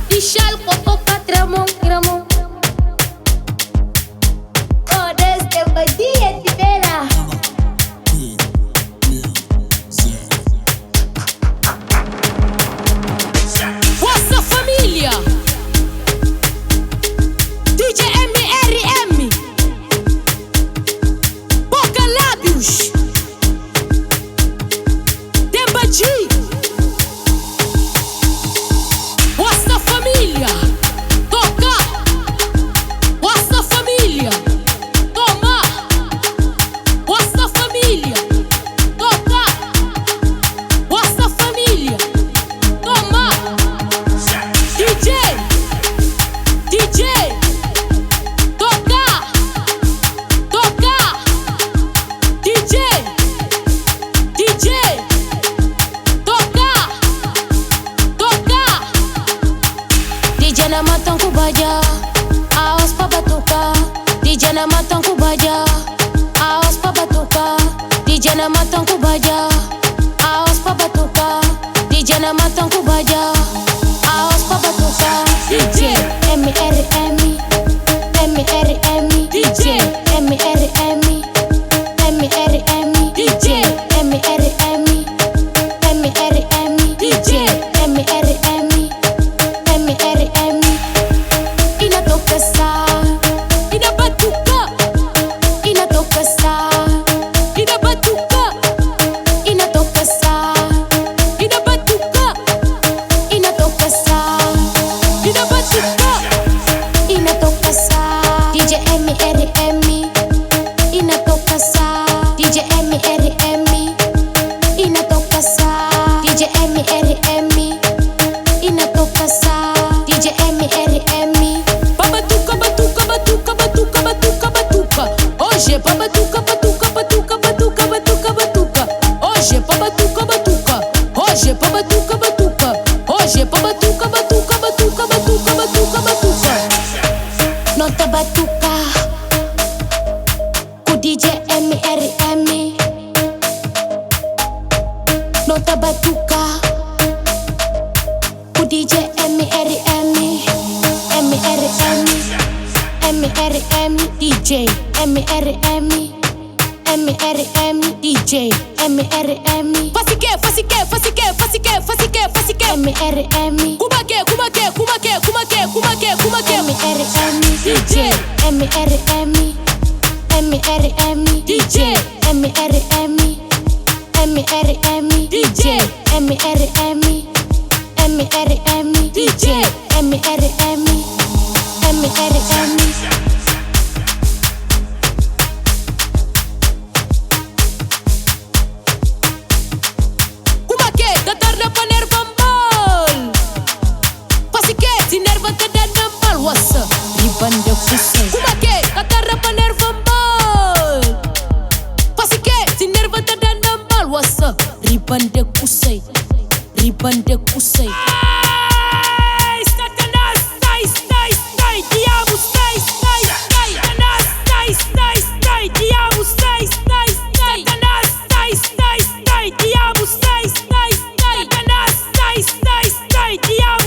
Dishal kotoka tremon. Oh, there's Demba-J ETIBENE. What's up, família? DJ MRM Pocalabios Demba-J. What's up, família? Toca. What's up, família? Toma. What's up, família? Toca. What's up, família? Toma. DJ Toca. DJ Toca. DJ na matan kubaja, aos pa batuka. DJ na matan kubaja, aos pa batuka. DJ na matan kubaja, aos pa batuka. DJ na matan kubaja, aos pa batuka. DJ MRM DJ MRM DJ MRM DJ MRM inatoka sa inabatuka inatoka sa inabatuka inatoka sa inabatuka inatoka sa inabatuka inatoka sa DJ MRM inatoka sa DJ MRM inatoka sa DJ MRM inatoka sa DJ MRM babatuka batuka batuka batuka batuka batuka hoje babatuka batuka batuka batuka batuka batuka hoje babatuka batuka hoje babatuka batuka hoje babatuka batuka batuka batuka batuka batuka nota batuka ku DJ MRM nota batuka ku DJ MRM DJ MRM DJ MRM fasike MRM kumake MRM DJ MRM DJ MRM DJ MRM DJ MRM kumake datarna paner bambal fasike sinerva kada dampal wasa ribande kusai kumake datarna paner bambal fasike sinerva kada dampal wasa ribande kusai Diabo